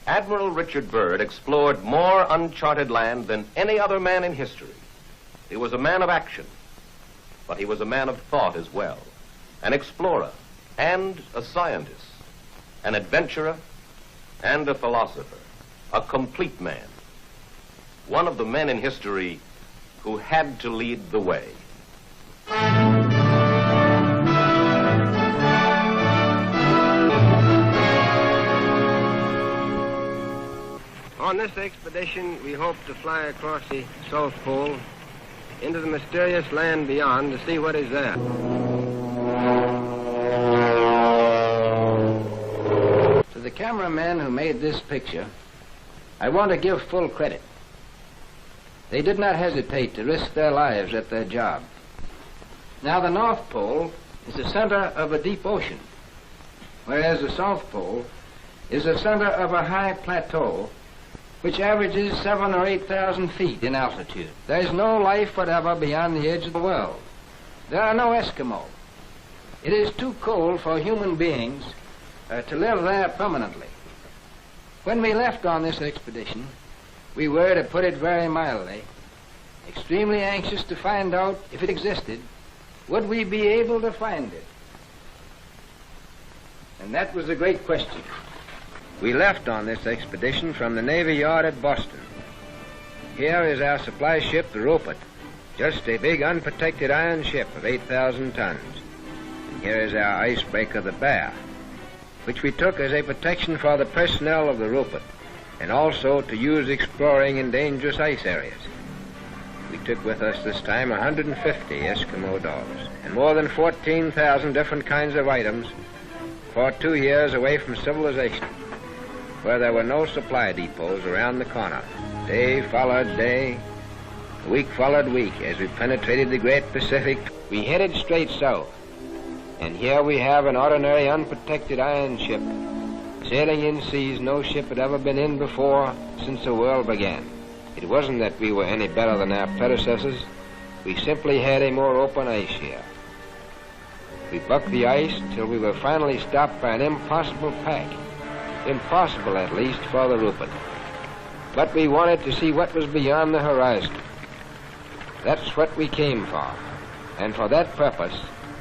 Admiral Richard Byrd explored more uncharted land than any other man in history. He was a man of action, but he was a man of thought as well, an explorer and a scientist, an adventurer and a philosopher, a complete man, one of the men in history who had to lead the way. On this expedition, we hope to fly across the South Pole into the mysterious land beyond to see what is there. To the cameramen who made this picture, I want to give full credit. They did not hesitate to risk their lives at their job. Now, the North Pole is the center of a deep ocean, whereas the South Pole is the center of a high plateau which averages 7,000 or 8,000 feet in altitude. There is no life whatever beyond the edge of the world. There are no Eskimo. It is too cold for human beings to live there permanently. When we left on this expedition, we were, to put it very mildly, extremely anxious to find out if it existed. Would we be able to find it? And that was the great question. We left on this expedition from the Navy Yard at Boston. Here is our supply ship, the Rupert, just a big unprotected iron ship of 8,000 tons. And here is our icebreaker, the Bear, which we took as a protection for the personnel of the Rupert, and also to use exploring in dangerous ice areas. We took with us this time 150 Eskimo dogs, and more than 14,000 different kinds of items for 2 years away from civilization, where there were no supply depots around the corner. Day followed day, week followed week, as we penetrated the great Pacific. We headed straight south, and here we have an ordinary unprotected iron ship, sailing in seas no ship had ever been in before since the world began. It wasn't that we were any better than our predecessors. We simply had a more open ice here. We bucked the ice till we were finally stopped by an impossible pack. Impossible, at least, for the Rupert. But we wanted to see what was beyond the horizon. That's what we came for. And for that purpose,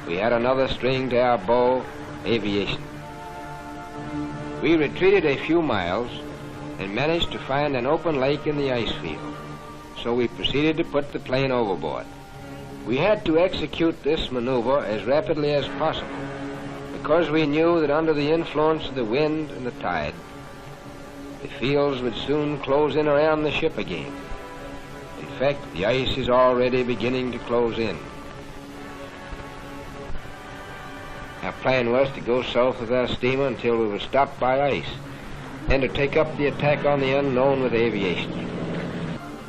we had another string to our bow, aviation. We retreated a few miles and managed to find an open lake in the ice field. So we proceeded to put the plane overboard. We had to execute this maneuver as rapidly as possible, because we knew that under the influence of the wind and the tide, the fields would soon close in around the ship again. In fact, the ice is already beginning to close in. Our plan was to go south with our steamer until we were stopped by ice, and to take up the attack on the unknown with aviation.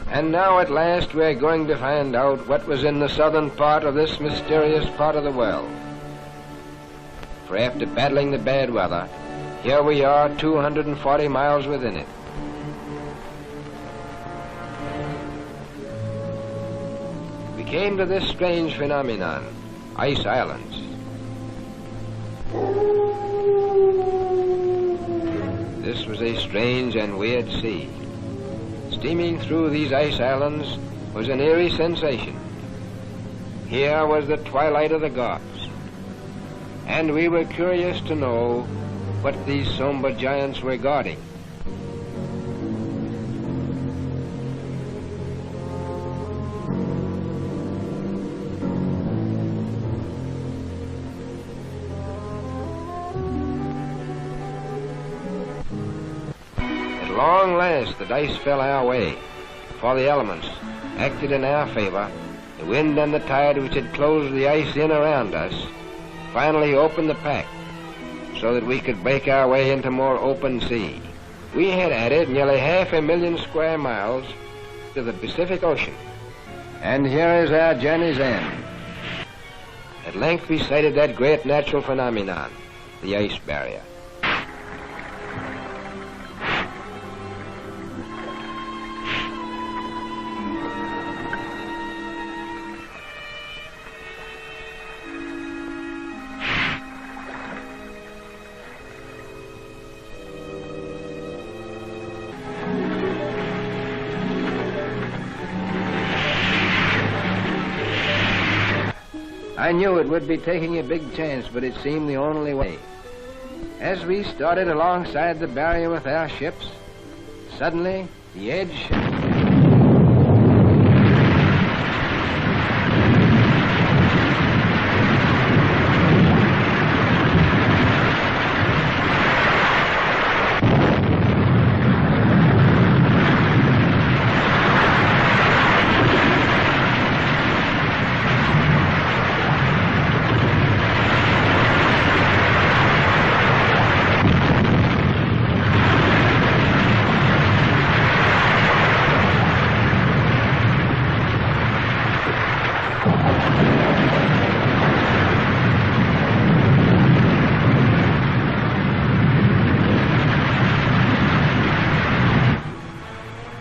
And now at last we're going to find out what was in the southern part of this mysterious part of the world. For after battling the bad weather, here we are 240 miles within it. We came to this strange phenomenon, ice islands. This was a strange and weird sea. Steaming through these ice islands was an eerie sensation. Here was the twilight of the gods, and we were curious to know what these somber giants were guarding. At long last, the dice fell our way, for the elements acted in our favor. The wind and the tide, which had closed the ice in around us, finally opened the pack so that we could break our way into more open sea. We had added nearly 500,000 square miles to the Pacific Ocean. And here is our journey's end. At length we sighted that great natural phenomenon, the ice barrier. I knew it would be taking a big chance, but it seemed the only way. As we started alongside the barrier with our ships, suddenly the edge shifted.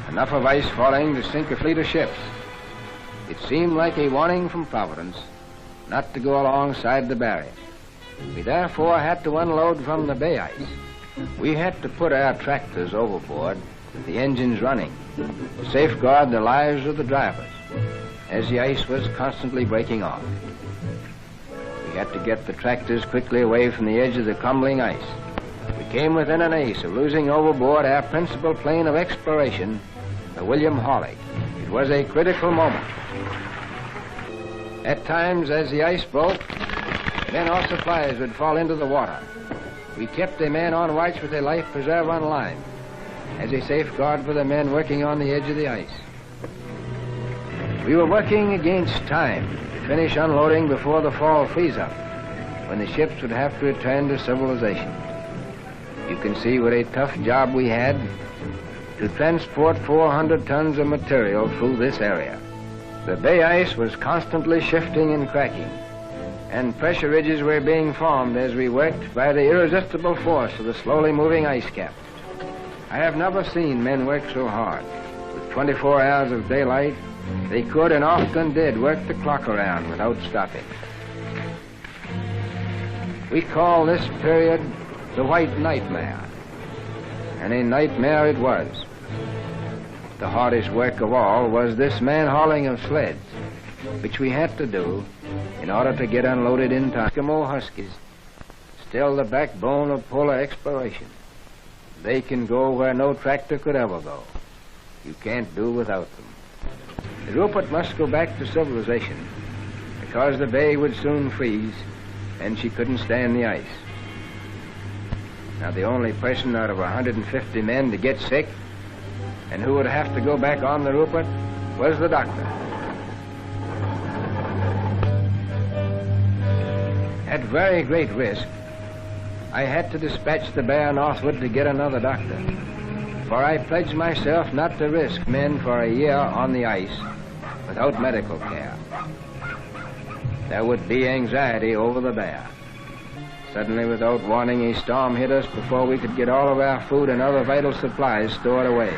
Enough of ice falling to sink a fleet of ships. It seemed like a warning from Providence not to go alongside the barrier. We therefore had to unload from the bay ice. We had to put our tractors overboard with the engines running to safeguard the lives of the drivers as the ice was constantly breaking off. We had to get the tractors quickly away from the edge of the crumbling ice. We came within an ace of losing overboard our principal plane of exploration, the William Hawley. It was a critical moment. At times, as the ice broke, then our supplies would fall into the water. We kept a man on watch with a life preserver on line as a safeguard for the men working on the edge of the ice. We were working against time to finish unloading before the fall freeze-up, when the ships would have to return to civilization. You can see what a tough job we had to transport 400 tons of material through this area. The bay ice was constantly shifting and cracking, and pressure ridges were being formed as we worked by the irresistible force of the slowly moving ice cap. I have never seen men work so hard. With 24 hours of daylight, they could and often did work the clock around without stopping. We call this period the White Nightmare, and a nightmare it was. The hardest work of all was this man-hauling of sleds, which we had to do in order to get unloaded in time. Eskimo Huskies, still the backbone of polar exploration. They can go where no tractor could ever go. You can't do without them. The Rupert must go back to civilization because the bay would soon freeze and she couldn't stand the ice. Now, the only person out of 150 men to get sick and who would have to go back on the Rupert was the doctor. At very great risk, I had to dispatch the Bear northward to get another doctor, for I pledged myself not to risk men for a year on the ice without medical care. There would be anxiety over the Bear. Suddenly, without warning, a storm hit us before we could get all of our food and other vital supplies stored away.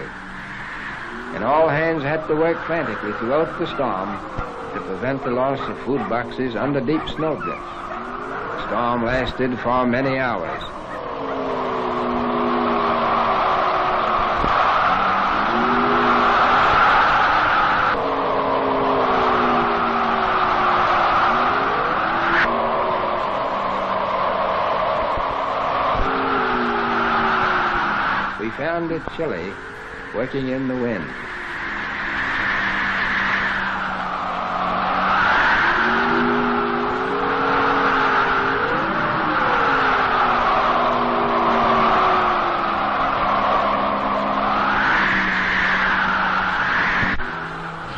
And all hands had to work frantically throughout the storm to prevent the loss of food boxes under deep snowdrifts. The storm lasted for many hours. We found it chilly working in the wind.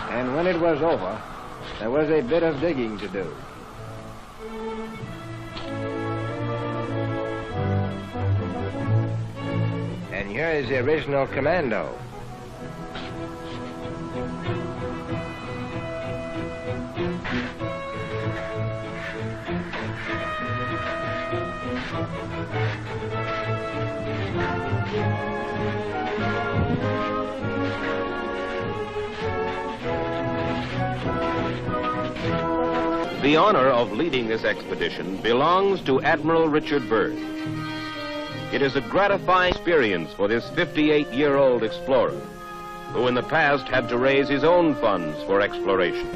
And when it was over, there was a bit of digging to do. And here is the original commando. The honor of leading this expedition belongs to Admiral Richard Byrd. It is a gratifying experience for this 58-year-old explorer, who in the past had to raise his own funds for exploration,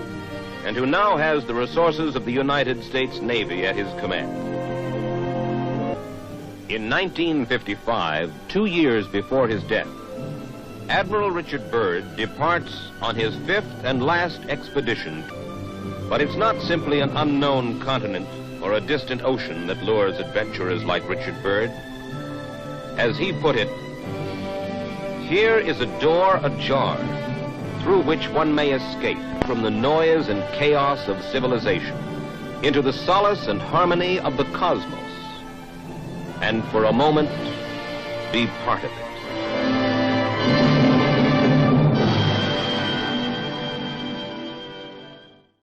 and who now has the resources of the United States Navy at his command. In 1955, 2 years before his death, Admiral Richard Byrd departs on his 5th and last expedition. But it's not simply an unknown continent or a distant ocean that lures adventurers like Richard Byrd. As he put it, here is a door ajar through which one may escape from the noise and chaos of civilization into the solace and harmony of the cosmos, and for a moment be part of it.